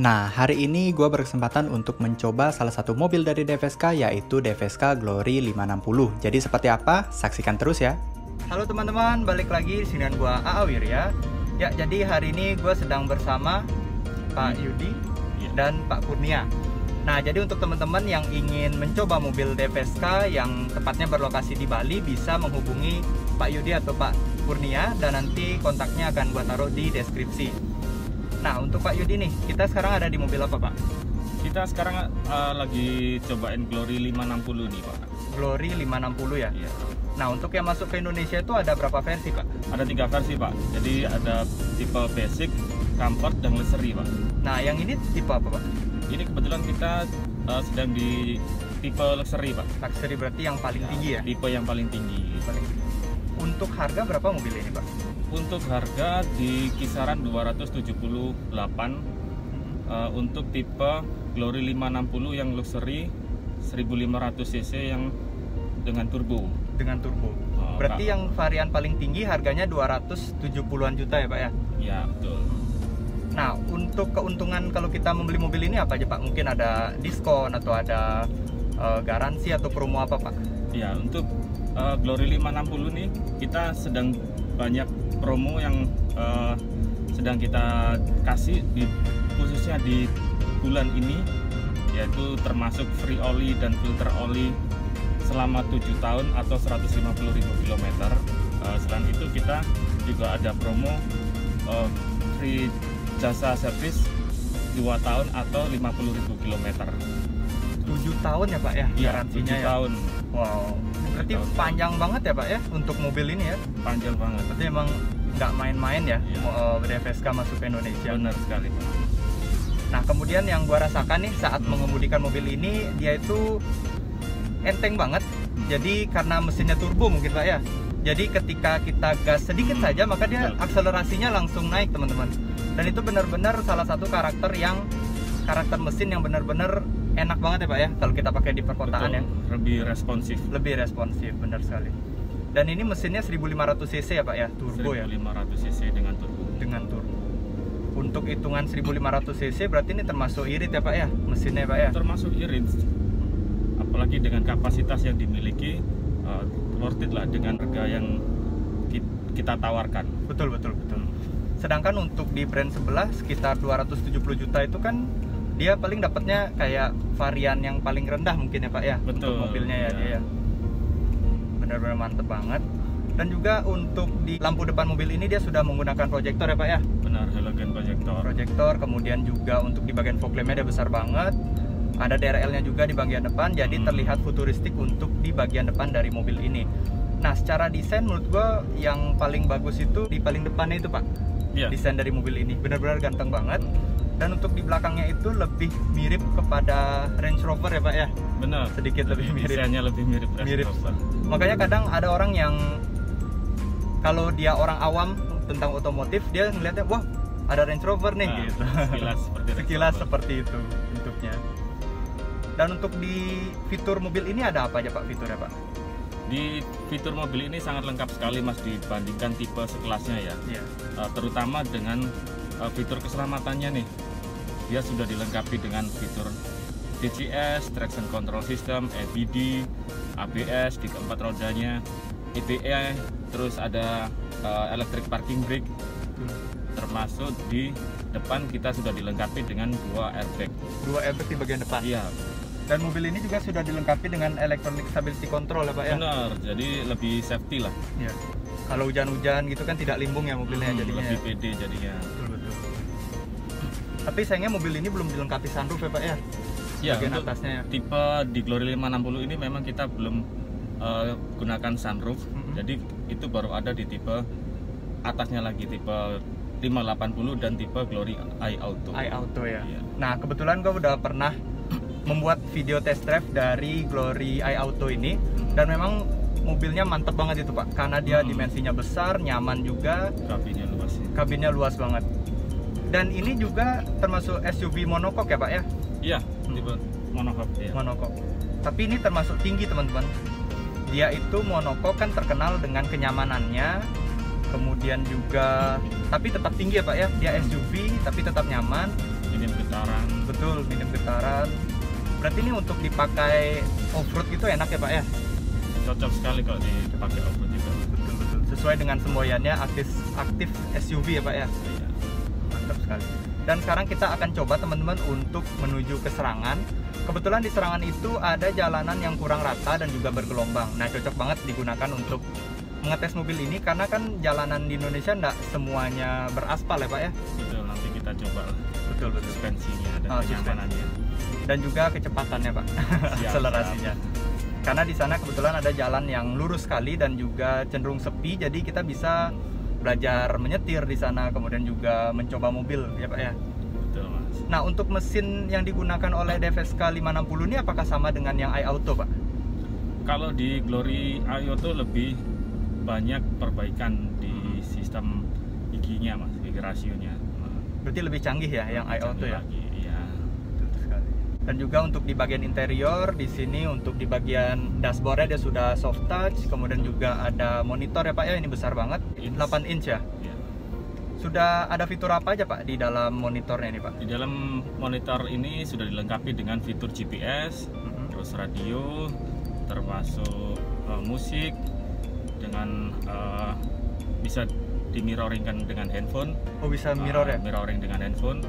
Nah, hari ini gue berkesempatan untuk mencoba salah satu mobil dari DFSK, yaitu DFSK Glory 560. Jadi seperti apa? Saksikan terus ya. Halo teman-teman, balik lagi di sini dengan gue AA Wirya. Ya, jadi hari ini gue sedang bersama Pak Yudi dan Pak Kurnia. Nah, jadi untuk teman-teman yang ingin mencoba mobil DFSK yang tepatnya berlokasi di Bali, bisa menghubungi Pak Yudi atau Pak Kurnia, dan nanti kontaknya akan gue taruh di deskripsi. Nah, untuk Pak Yudi nih, kita sekarang ada di mobil apa, Pak? Kita sekarang lagi cobain Glory 560 nih, Pak. Glory 560 ya? Iya. Nah, untuk yang masuk ke Indonesia itu ada berapa versi, Pak? Ada 3 versi, Pak. Jadi ada tipe basic, comfort, dan luxury, Pak. Nah, yang ini tipe apa, Pak? Ini kebetulan kita sedang di tipe luxury, Pak. Luxury berarti yang paling tinggi ya? Tipe yang paling tinggi. Untuk harga berapa mobil ini, Pak? Untuk harga di kisaran 278. Untuk tipe Glory 560 yang luxury 1500 cc yang dengan turbo. Dengan turbo. Berarti yang varian paling tinggi harganya 270-an juta ya, Pak ya? Iya, betul. Nah, untuk keuntungan kalau kita membeli mobil ini apa aja, Pak? Mungkin ada diskon atau ada garansi atau promo apa, Pak? Ya, untuk Glory 560 nih kita sedang banyak promo yang sedang kita kasih khususnya di bulan ini, yaitu termasuk free oli dan filter oli selama 7 tahun atau 150.000 km. Selain itu kita juga ada promo free jasa servis 2 tahun atau 50.000 km. 7 tahun ya, Pak ya? Iya, garansinya 7 ya? tahun. Wow, berarti panjang banget ya, Pak ya, untuk mobil ini ya? Panjang banget. Berarti emang nggak main-main ya, iya. DFSK masuk ke Indonesia. Benar sekali, Pak. Nah, kemudian yang gua rasakan nih saat mengemudikan mobil ini, dia itu enteng banget. Jadi karena mesinnya turbo mungkin, Pak ya. Jadi ketika kita gas sedikit saja, maka dia akselerasinya langsung naik, teman-teman. Dan itu benar-benar salah satu karakter mesin yang benar-benar enak banget ya, Pak ya, kalau kita pakai di perkotaan. Betul, ya. lebih responsif. Benar sekali. Dan ini mesinnya 1500 cc ya, Pak ya, turbo 1500 ya. 1500 cc dengan turbo. Untuk hitungan 1500 cc berarti ini termasuk irit ya, Pak ya, mesinnya, Pak ya. Termasuk irit. Apalagi dengan kapasitas yang dimiliki, worth it lah dengan harga yang kita tawarkan. Betul. Sedangkan untuk di brand sebelah sekitar 270 juta itu kan dia paling dapatnya kayak varian yang paling rendah mungkin ya, Pak ya. Betul. Untuk mobilnya ya, dia ya. Benar-benar mantep banget. Dan juga untuk di lampu depan mobil ini dia sudah menggunakan proyektor ya, Pak ya. Benar, halogen Proyektor, kemudian juga untuk di bagian fog lampnya dia besar banget. Ada DRL-nya juga di bagian depan, jadi terlihat futuristik untuk di bagian depan dari mobil ini. Nah, secara desain menurut gua yang paling bagus itu di paling depannya itu, Pak. Iya. Desain dari mobil ini benar-benar ganteng banget. Dan untuk di belakangnya itu lebih mirip kepada Range Rover ya, Pak ya. Benar. Sedikit lebih mirip. Desainnya lebih mirip Range Rover. Makanya kadang ada orang yang kalau dia orang awam tentang otomotif, dia ngeliatnya, wah ada Range Rover nih, gitu. Sekilas seperti itu bentuknya. Dan untuk di fitur mobil ini ada apa aja, Pak, fiturnya, Pak? Di fitur mobil ini sangat lengkap sekali, Mas, dibandingkan tipe sekelasnya ya. Iya. Terutama dengan fitur keselamatannya nih. Dia sudah dilengkapi dengan fitur DCS, traction control system, EBD, ABS di keempat rodanya, EBE, terus ada electric parking brake. Termasuk di depan kita sudah dilengkapi dengan 2 airbag. 2 airbag di bagian depan. Iya. Dan mobil ini juga sudah dilengkapi dengan electronic stability control ya, Pak ya. Benar, jadi lebih safety lah. Iya. Kalau hujan-hujan gitu kan tidak limbung ya mobilnya jadinya. Lebih pede jadinya. Betul. Tapi sayangnya mobil ini belum dilengkapi sunroof ya, Pak ya. Iya, bagian untuk atasnya ya. Tipe di Glory 560 ini memang kita belum gunakan sunroof. Jadi itu baru ada di tipe atasnya lagi, tipe 580 dan tipe Glory iAuto. iAuto ya. Iya. Nah, kebetulan gue udah pernah membuat video test drive dari Glory iAuto ini, dan memang mobilnya mantep banget itu, Pak, karena dia dimensinya besar, nyaman juga, kabinnya luas banget. Dan ini juga termasuk SUV monocoque ya, Pak ya? Iya, tipe monocoque ya. Monocoque. Tapi ini termasuk tinggi, teman-teman. Dia itu monocoque kan terkenal dengan kenyamanannya, kemudian juga tapi tetap tinggi ya Pak ya, dia SUV tapi tetap nyaman. minim getaran. Betul, minim getaran. Berarti ini untuk dipakai off-road gitu enak ya Pak ya? Cocok sekali kalau dipakai off-road juga. Betul. Sesuai dengan semboyannya aktif SUV ya Pak ya? Iya. Mantap sekali. Dan sekarang kita akan coba teman-teman untuk menuju ke Serangan. Kebetulan di Serangan itu ada jalanan yang kurang rata dan juga bergelombang. Nah, cocok banget digunakan untuk mengetes mobil ini karena kan jalanan di Indonesia enggak semuanya beraspal ya Pak ya? Betul, nanti kita coba. Betul. Suspensinya dan kenyamanannya. Dan juga kecepatannya Pak, akselerasinya. Karena di sana kebetulan ada jalan yang lurus sekali dan juga cenderung sepi, jadi kita bisa belajar menyetir di sana, kemudian juga mencoba mobil ya Pak ya. Betul Mas. Nah, untuk mesin yang digunakan oleh DFSK 560 ini apakah sama dengan yang iAuto Pak? Kalau di Glory iAuto lebih banyak perbaikan di sistem giginya Mas, gigi rasionya. Berarti lebih canggih ya yang iAuto ya? Iya. Betul sekali. Dan juga untuk di bagian interior, di sini untuk di bagian dashboardnya dia sudah soft touch, kemudian juga ada monitor ya Pak ya, ini besar banget, 8 inch ya. Iya. Sudah ada fitur apa aja Pak di dalam monitornya ini Pak? Di dalam monitor ini sudah dilengkapi dengan fitur GPS, terus radio, termasuk musik, dengan bisa di-mirroringkan dengan handphone. Oh, bisa mirror ya? Mirroring dengan handphone,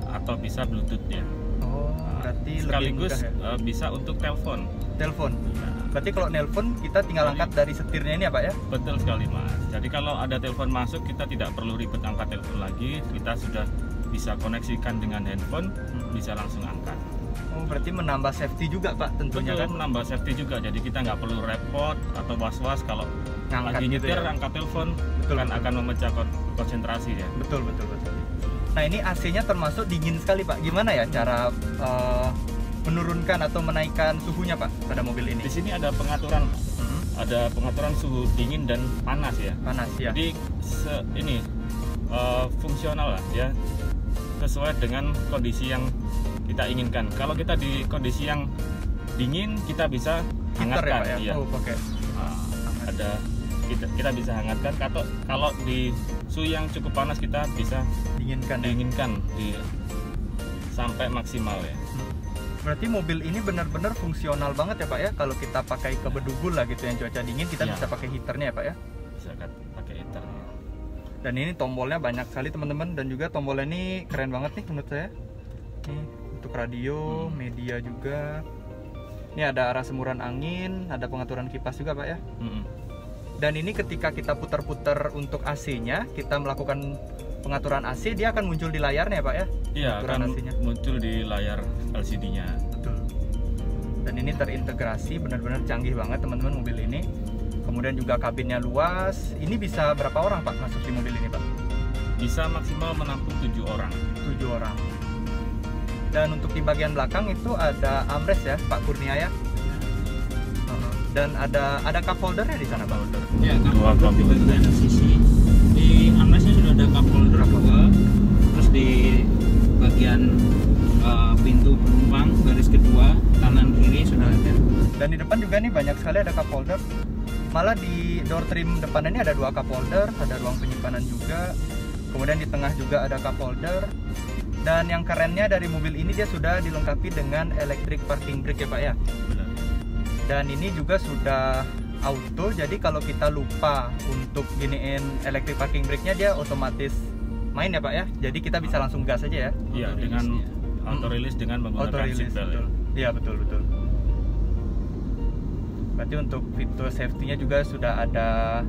atau bisa Bluetooth ya. Oh, berarti sekaligus lebih mudah ya? bisa untuk telepon. Telepon. Ya. Berarti kalau nelpon kita tinggal angkat dari setirnya ini ya Pak ya? Betul sekali Mas. Jadi kalau ada telepon masuk kita tidak perlu ribet angkat telepon lagi, kita sudah bisa koneksikan dengan handphone, bisa langsung angkat. Oh, berarti menambah safety juga Pak tentunya. Betul, kan? menambah safety juga. Jadi kita nggak perlu repot atau was-was kalau Ngangkat lagi gitu nyetir ya? angkat telepon, Betul. kan akan memecah konsentrasi ya. Betul. Nah, ini AC-nya termasuk dingin sekali Pak. Gimana ya cara menurunkan atau menaikkan suhunya Pak pada mobil ini? Di sini ada pengaturan, ada pengaturan suhu dingin dan panas ya. Panas ya. Jadi ini fungsional lah ya, sesuai dengan kondisi yang kita inginkan. Kalau kita di kondisi yang dingin, kita bisa Heater hangatkan. ya Pak ya? Iya. Oh, pakai. Ada kita bisa hangatkan. Kalau di suhu yang cukup panas kita bisa Dinginkan ya? dinginkan sampai maksimal ya. Berarti mobil ini benar-benar fungsional banget ya Pak ya? Kalau kita pakai ke Bedugul lah gitu yang cuaca dingin, kita Ya. bisa pakai heaternya ya Pak ya? Bisa pakai heaternya. Dan ini tombolnya banyak sekali teman-teman, dan juga tombolnya ini keren banget nih menurut saya. Nih untuk radio, media juga. Ini ada arah semburan angin, ada pengaturan kipas juga Pak ya. Dan ini ketika kita putar-putar untuk AC-nya, kita melakukan pengaturan AC, dia akan muncul di layarnya ya Pak ya? Iya, Pengaturan akan AC-nya. muncul di layar LCD-nya. Betul. Dan ini terintegrasi, benar-benar canggih banget teman-teman mobil ini. Kemudian juga kabinnya luas. Ini bisa berapa orang Pak masuk di mobil ini Pak? Bisa maksimal menampung 7 orang. 7 orang. Dan untuk di bagian belakang itu ada armrest ya Pak Kurnia ya. Dan ada cup holdernya di sana Pak. Ya, cup holder di bagian sisi. Di armrestnya sudah ada cup holder juga. Terus di bagian pintu penumpang garis kedua kanan kiri sudah ada. Dan di depan juga nih banyak sekali ada cup holder. Malah di door trim depan ini ada 2 cup holder, ada ruang penyimpanan juga. Kemudian di tengah juga ada cup holder. Dan yang kerennya dari mobil ini dia sudah dilengkapi dengan electric parking brake ya Pak ya. Benar. Dan ini juga sudah auto, jadi kalau kita lupa untuk giniin electric parking brake-nya, dia otomatis main ya Pak ya. Jadi kita bisa langsung gas aja ya. Iya, dengan auto release dengan menggunakan seatbelt. Ya. Iya betul. Berarti untuk fitur safety-nya juga sudah ada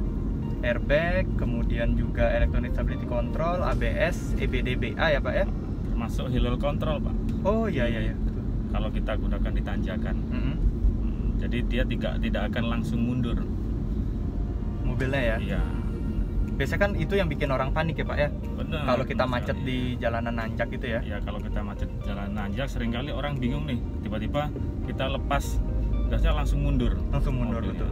airbag, kemudian juga electronic stability control, ABS, EBD-BA ya Pak ya. Termasuk hill control Pak. Oh iya. Betul. Kalau kita gunakan di tanjakan. Jadi dia tidak akan langsung mundur mobilnya ya. Iya. Biasanya kan itu yang bikin orang panik ya Pak ya. Benar. Kalau kita macet sekali. di jalanan nanjak gitu ya. Ya kalau kita macet jalan nanjak seringkali orang bingung nih, tiba-tiba kita lepas gasnya langsung mundur. Langsung mundur mobilnya. betul.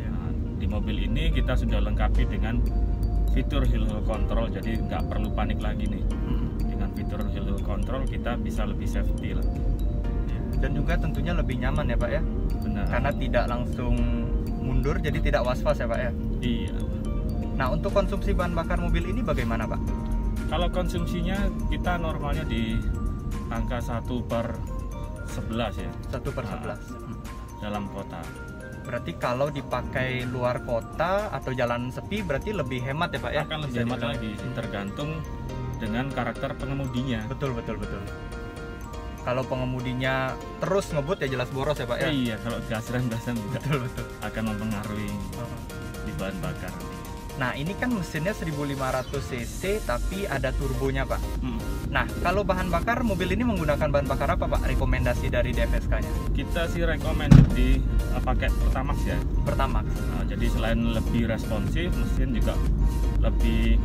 Ya. Nah, di mobil ini kita sudah lengkapi dengan fitur hill control, jadi nggak perlu panik lagi nih. Dengan fitur hill control kita bisa lebih safety lah. Dan juga tentunya lebih nyaman ya Pak ya. Benar. Karena tidak langsung mundur, jadi tidak was-was ya Pak ya. Iya. Nah, untuk konsumsi bahan bakar mobil ini bagaimana Pak? Kalau konsumsinya kita normalnya di angka 1/11 ya. 1/11. Dalam kota. Berarti kalau dipakai luar kota atau jalan sepi berarti lebih hemat ya Pak ya? Akan lebih hemat lagi, tergantung dengan karakter pengemudinya. Betul. Kalau pengemudinya terus ngebut ya jelas boros ya Pak ya? Iya, kalau gas rem-gasan juga Betul. akan mempengaruhi di bahan bakar. Nah ini kan mesinnya 1500 cc tapi ada turbonya Pak. Nah kalau bahan bakar mobil ini menggunakan bahan bakar apa Pak? Rekomendasi dari DFSK-nya? Kita sih recommended di pakai Pertamax ya. Pertamax. Nah, jadi selain lebih responsif, mesin juga lebih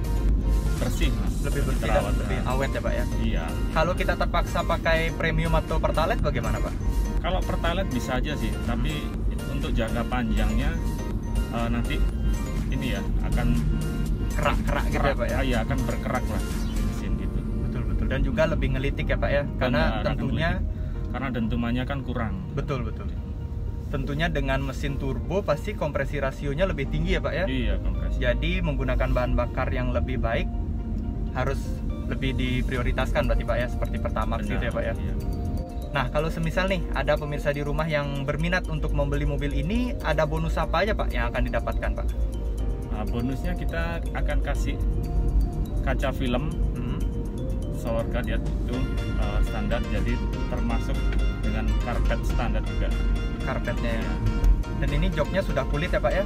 bersih, lebih bersih dan lebih awet ya Pak ya? Iya. Kalau kita terpaksa pakai premium atau pertalite bagaimana Pak? Kalau pertalite bisa aja sih, tapi untuk jangka panjangnya nanti ini ya akan kerak gitu ya Pak ya? Iya, akan berkerak lah mesin gitu. Betul. Dan juga lebih ngelitik ya Pak ya? Karena tentunya karena dentumannya kan kurang. Betul. Tentunya dengan mesin turbo pasti kompresi rasionya lebih tinggi ya Pak ya? Iya, kompresi. Jadi menggunakan bahan bakar yang lebih baik harus lebih diprioritaskan berarti Pak ya, seperti Pertamax gitu ya Pak ya? Iya. Nah kalau semisal nih ada pemirsa di rumah yang berminat untuk membeli mobil ini, ada bonus apa aja Pak yang akan didapatkan Pak? Nah, bonusnya kita akan kasih kaca film shower guard ya, itu standar, jadi termasuk dengan karpet standar juga. Karpetnya ya. Dan ini joknya sudah kulit ya Pak ya?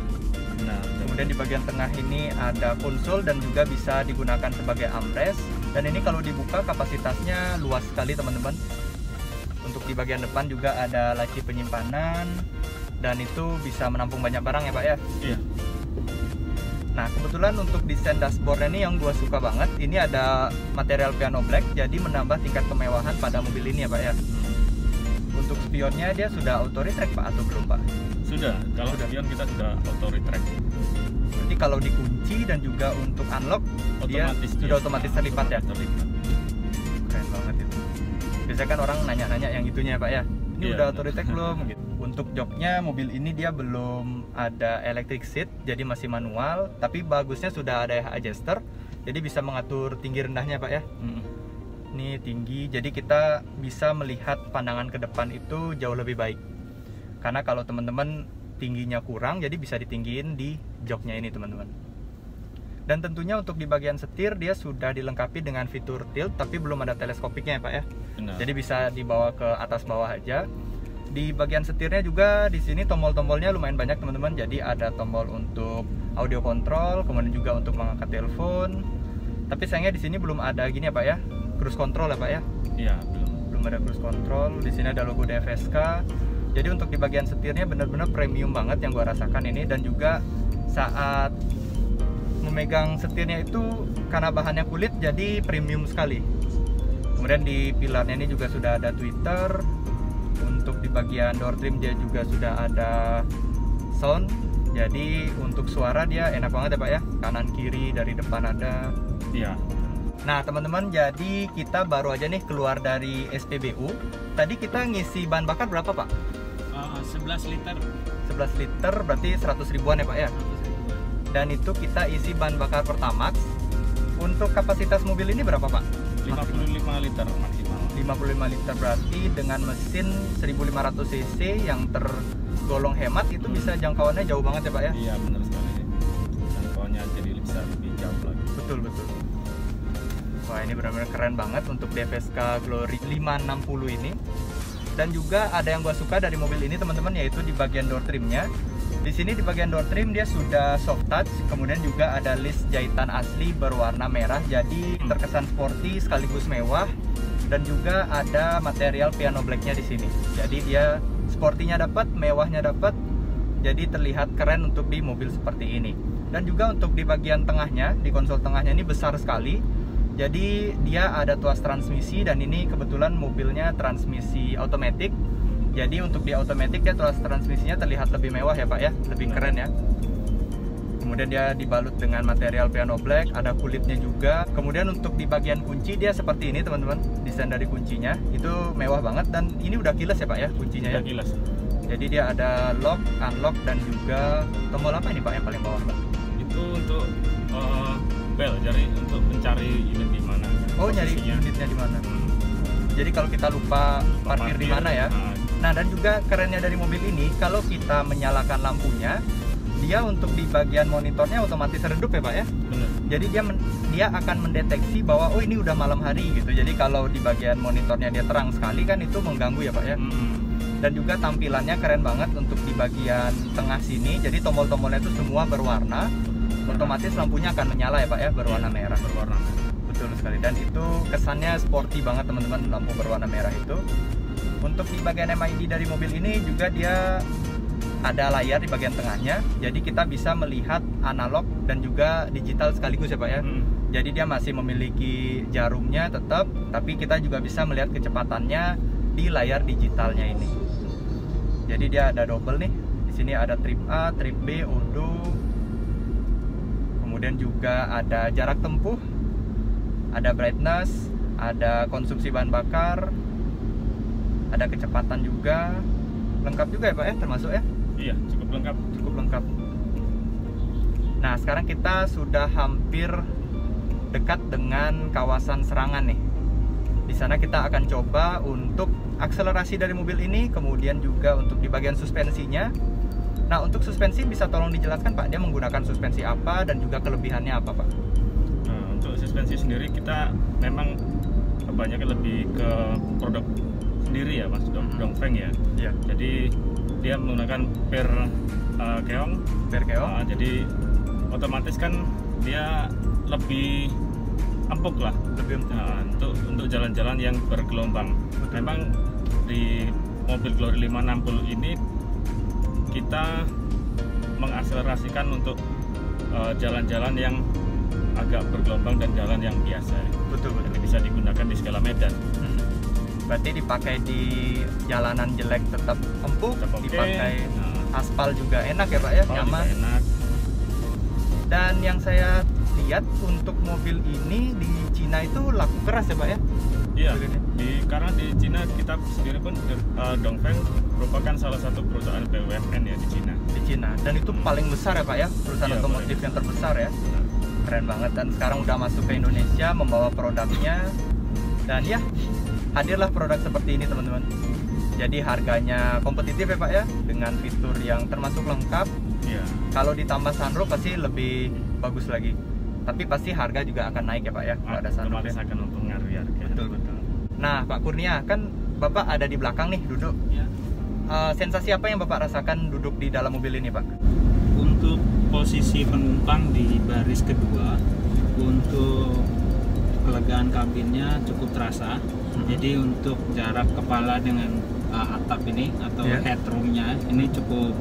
Nah, kemudian di bagian tengah ini ada konsol dan juga bisa digunakan sebagai armrest. Dan ini kalau dibuka kapasitasnya luas sekali teman-teman. Untuk di bagian depan juga ada laci penyimpanan dan itu bisa menampung banyak barang ya Pak ya? Iya. Nah kebetulan untuk desain dashboardnya ini yang gua suka banget. Ini ada material piano black, jadi menambah tingkat kemewahan pada mobil ini ya Pak ya? Untuk spionnya dia sudah auto retract Pak atau belum Pak? Sudah, kalau spion kita sudah auto retract. Berarti kalau dikunci dan juga untuk unlock sudah otomatis terlipat ya? Terlipat. Keren banget itu. Biasanya kan orang nanya-nanya yang itunya ya Pak ya? Ini Iya, udah auto retract belum? Gitu. Untuk joknya mobil ini dia belum ada electric seat, jadi masih manual. Tapi bagusnya sudah ada adjuster, jadi bisa mengatur tinggi rendahnya Pak ya? Ini tinggi, jadi kita bisa melihat pandangan ke depan itu jauh lebih baik. Karena kalau teman-teman tingginya kurang, jadi bisa ditinggiin di joknya ini teman-teman. Dan tentunya untuk di bagian setir dia sudah dilengkapi dengan fitur tilt, tapi belum ada teleskopiknya ya Pak ya. Benar. Jadi bisa dibawa ke atas bawah aja. Di bagian setirnya juga di sini tombol-tombolnya lumayan banyak teman-teman. Jadi ada tombol untuk audio control, kemudian juga untuk mengangkat telepon. Tapi sayangnya di sini belum ada gini ya Pak ya, cruise control ya Pak ya? Iya, belum ada cruise control. Di sini ada logo DFSK. Jadi untuk di bagian setirnya benar-benar premium banget yang gua rasakan ini, dan juga saat memegang setirnya itu karena bahannya kulit jadi premium sekali. Kemudian di pilarnya ini juga sudah ada tweeter. Untuk di bagian door trim dia juga sudah ada sound. Jadi untuk suara dia enak banget ya Pak ya. Kanan kiri dari depan ada. Iya. Nah teman-teman, jadi kita baru aja nih keluar dari SPBU. Tadi kita ngisi bahan bakar berapa Pak? 11 liter. 11 liter berarti 100 ribuan ya Pak ya? Dan itu kita isi bahan bakar Pertamax. Untuk kapasitas mobil ini berapa Pak? 55 liter maksimal. 55 liter berarti dengan mesin 1500 cc yang tergolong hemat itu bisa jangkauannya jauh banget ya Pak ya? Iya benar sekali. Jangkauannya jadi bisa lebih jauh lagi. Betul. Wah ini benar-benar keren banget untuk DFSK Glory 560 ini. Dan juga ada yang gua suka dari mobil ini teman-teman, yaitu di bagian door trimnya. Di sini di bagian door trim dia sudah soft touch, kemudian juga ada list jahitan asli berwarna merah, jadi terkesan sporty sekaligus mewah. Dan juga ada material piano blacknya di sini. Jadi dia sportinya dapat, mewahnya dapat, jadi terlihat keren untuk di mobil seperti ini. Dan juga untuk di bagian tengahnya, di konsol tengahnya ini besar sekali. Jadi dia ada tuas transmisi, dan ini kebetulan mobilnya transmisi otomatis. Jadi untuk di otomatis dia tuas transmisinya terlihat lebih mewah ya Pak ya, lebih keren ya. Kemudian dia dibalut dengan material piano black, ada kulitnya juga. Kemudian untuk di bagian kunci dia seperti ini teman-teman, desain dari kuncinya itu mewah banget, dan ini udah keyless ya Pak ya kuncinya ya. Keyless. Jadi dia ada lock, unlock, dan juga tombol apa ini Pak yang paling bawah Pak? Itu untuk Google jadi untuk mencari unit di mana. Oh, nyari unitnya di mana. Jadi kalau kita lupa parkir di mana ya. Nah, dan juga kerennya dari mobil ini, kalau kita menyalakan lampunya, dia untuk di bagian monitornya otomatis redup ya Pak ya. Benar. Jadi dia akan mendeteksi bahwa oh ini udah malam hari gitu. Jadi kalau di bagian monitornya dia terang sekali kan itu mengganggu ya Pak ya. Dan juga tampilannya keren banget untuk di bagian tengah sini. Jadi tombol-tombolnya itu semua berwarna. Otomatis lampunya akan menyala ya Pak ya, berwarna merah. Berwarna merah. Betul sekali. Dan itu kesannya sporty banget teman-teman, lampu berwarna merah itu. Untuk di bagian MID dari mobil ini juga dia ada layar di bagian tengahnya. Jadi kita bisa melihat analog dan juga digital sekaligus ya Pak ya. Jadi dia masih memiliki jarumnya tetap, tapi kita juga bisa melihat kecepatannya di layar digitalnya ini. Jadi dia ada double nih. Di sini ada trip A, trip B, odo. Kemudian juga ada jarak tempuh, ada brightness, ada konsumsi bahan bakar, ada kecepatan juga. Lengkap juga ya Pak ya, termasuk ya? Iya, cukup lengkap. Cukup lengkap. Nah, sekarang kita sudah hampir dekat dengan kawasan Serangan nih. Di sana kita akan coba untuk akselerasi dari mobil ini, kemudian juga untuk di bagian suspensinya. Nah, untuk suspensi bisa tolong dijelaskan Pak, dia menggunakan suspensi apa dan juga kelebihannya apa Pak? Nah, untuk suspensi sendiri kita memang kebanyakan lebih ke produk sendiri ya Mas, Dongfeng ya. Iya. Jadi dia menggunakan per keong. Jadi otomatis kan dia lebih empuk lah. Lebih empuk. Nah, untuk jalan-jalan yang bergelombang. Memang di mobil Glory 560 ini kita mengakselerasikan untuk jalan-jalan yang agak bergelombang dan jalan yang biasa. Betul. Jadi bisa digunakan di segala medan. Berarti dipakai di jalanan jelek tetap empuk, dipakai aspal juga enak ya Pak ya, nyaman. Enak. Dan yang saya lihat untuk mobil ini di Cina itu laku keras ya Pak ya? Iya. Karena di Cina kita sendiri pun Dongfeng merupakan salah satu perusahaan BUMN ya di Cina. Di Cina. Dan itu paling besar ya Pak ya, perusahaan otomotif yang terbesar ya. Keren banget. Dan sekarang udah masuk ke Indonesia membawa produknya. Dan ya, hadirlah produk seperti ini teman-teman. Jadi harganya kompetitif ya Pak ya, dengan fitur yang termasuk lengkap. Iya. Kalau ditambah sunroof pasti lebih bagus lagi. Tapi pasti harga juga akan naik ya Pak ya, kalau ada sunroof. Otomatis akan mempengaruhi harga. Betul. Nah Pak Kurnia, kan Bapak ada di belakang nih duduk. Ya. Sensasi apa yang Bapak rasakan duduk di dalam mobil ini Pak? Untuk posisi penumpang di baris kedua, untuk kelegaan kabinnya cukup terasa. Jadi untuk jarak kepala dengan atap ini atau headroomnya ini cukup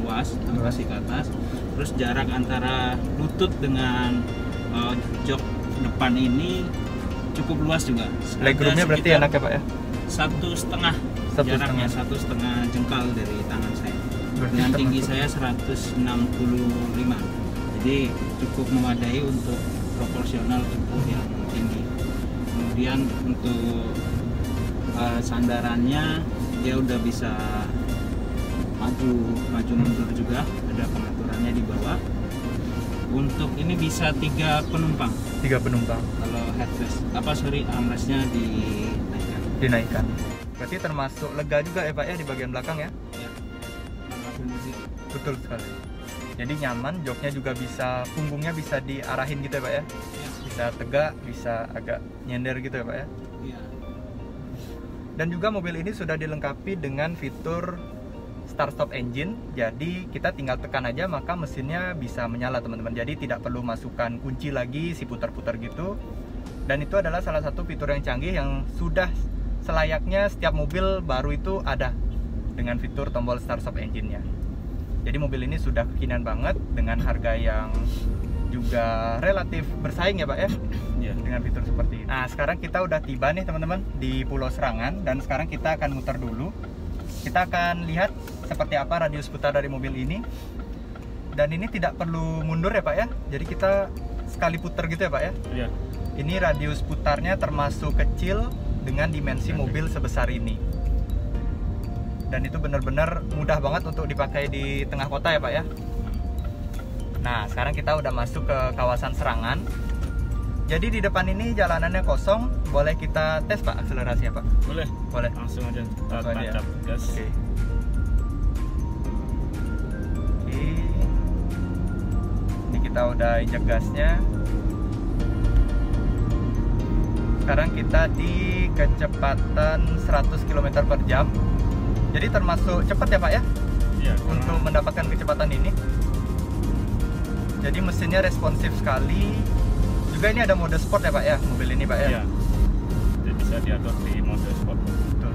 luas, masih ke atas. Terus jarak antara lutut dengan jok depan ini cukup luas juga. Legroomnya berarti enak ya Pak ya? 1,5 jaraknya 1,5 jengkal dari tangan saya. Dengan tinggi saya 165, jadi cukup memadai untuk proporsional tubuh yang tinggi. Kemudian untuk sandarannya dia udah bisa maju mundur juga, ada pengaturannya di bawah. Untuk ini bisa 3 penumpang. 3 penumpang. Kalau headrest armrestnya dinaikkan. Berarti termasuk lega juga ya Pak ya di bagian belakang ya? Ya. Betul sekali. Jadi nyaman, joknya juga bisa, punggungnya bisa diarahin gitu ya Pak ya? Ya. Bisa tegak, bisa agak nyender gitu ya Pak ya? Iya. Dan juga mobil ini sudah dilengkapi dengan fitur start stop engine. Jadi kita tinggal tekan aja maka mesinnya bisa menyala teman-teman. Jadi tidak perlu masukkan kunci lagi, si putar-putar gitu. Dan itu adalah salah satu fitur yang canggih yang sudah selayaknya setiap mobil baru itu ada dengan fitur tombol start stop engine-nya. Jadi mobil ini sudah kekinian banget dengan harga yang juga relatif bersaing ya Pak ya? Iya. Dengan fitur seperti ini. Nah sekarang kita udah tiba nih teman-teman di Pulau Serangan. Dan sekarang kita akan muter dulu. Kita akan lihat seperti apa radius putar dari mobil ini. Dan ini tidak perlu mundur ya Pak ya? Jadi kita sekali putar gitu ya Pak ya? Iya. Ini radius putarnya termasuk kecil dengan dimensi mobil sebesar ini. Dan itu benar-benar mudah banget untuk dipakai di tengah kota ya Pak ya? Nah, sekarang kita udah masuk ke kawasan Serangan. Jadi di depan ini jalanannya kosong, boleh kita tes Pak akselerasinya Pak? Boleh. Boleh. Langsung aja tancap gas. Oke. Ini kita udah injek gasnya. Sekarang kita di kecepatan 100 km per jam. Jadi termasuk cepat ya Pak ya? Iya. Untuk mendapatkan kecepatan ini. Jadi mesinnya responsif sekali. Juga ini ada mode sport ya Pak ya, mobil ini Pak ya? Iya. Jadi bisa diatur di mode sport. Betul.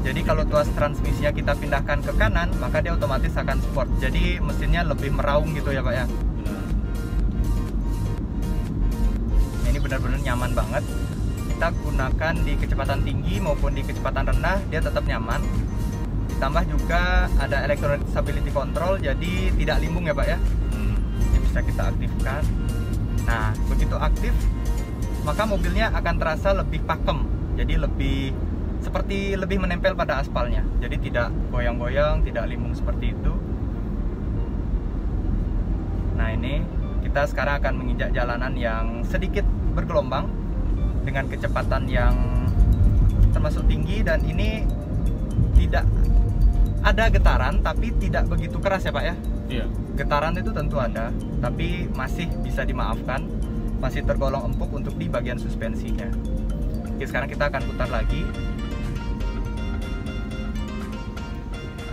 Jadi kalau tuas transmisinya kita pindahkan ke kanan, maka dia otomatis akan sport. Jadi mesinnya lebih meraung gitu ya Pak ya? Benar. Ini benar-benar nyaman banget. Kita gunakan di kecepatan tinggi maupun di kecepatan rendah, dia tetap nyaman. Ditambah juga ada electronic stability control, jadi tidak limbung ya Pak ya. Ini bisa kita aktifkan. Nah, begitu aktif, maka mobilnya akan terasa lebih pakem. Jadi seperti lebih menempel pada aspalnya. Jadi tidak goyang-goyang, tidak limbung seperti itu. Nah, ini kita sekarang akan menginjak jalanan yang sedikit bergelombang dengan kecepatan yang termasuk tinggi, dan ini tidak ada getaran tapi tidak begitu keras ya Pak ya? Iya. Getaran itu tentu ada, tapi masih bisa dimaafkan, masih tergolong empuk untuk di bagian suspensinya. Oke, sekarang kita akan putar lagi.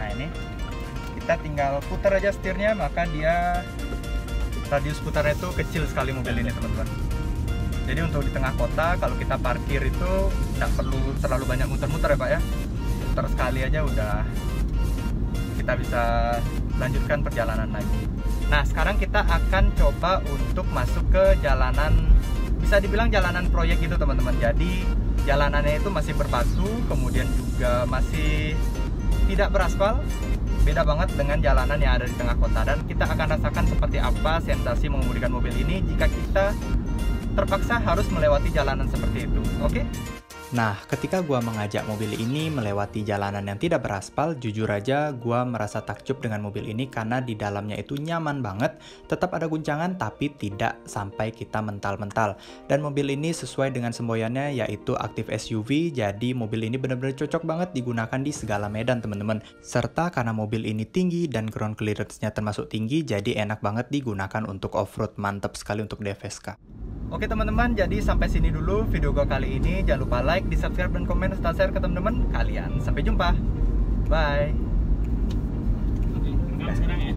Nah ini, kita tinggal putar aja setirnya, maka dia radius putarnya itu kecil sekali mobil ini teman-teman. Jadi untuk di tengah kota, kalau kita parkir itu tidak perlu terlalu banyak muter-muter ya Pak ya. Putar sekali aja udah kita bisa lanjutkan perjalanan lagi. Nah, sekarang kita akan coba untuk masuk ke jalanan, bisa dibilang jalanan proyek gitu teman-teman. Jadi jalanannya itu masih berbatu, kemudian juga masih tidak beraspal. Beda banget dengan jalanan yang ada di tengah kota. Dan kita akan rasakan seperti apa sensasi mengemudikan mobil ini jika kita terpaksa harus melewati jalanan seperti itu. Oke? Nah, ketika gua mengajak mobil ini melewati jalanan yang tidak beraspal, jujur aja gua merasa takjub dengan mobil ini karena di dalamnya itu nyaman banget, tetap ada guncangan tapi tidak sampai kita mental-mental. Dan mobil ini sesuai dengan semboyannya yaitu Active SUV, jadi mobil ini benar-benar cocok banget digunakan di segala medan teman-teman. Serta karena mobil ini tinggi dan ground clearance-nya termasuk tinggi, jadi enak banget digunakan untuk off-road, mantap sekali untuk DFSK. Oke teman-teman, jadi sampai sini dulu video gue kali ini. Jangan lupa like, di subscribe, dan komen serta share ke teman-teman kalian. Sampai jumpa. Bye. Oke, sekarang ya.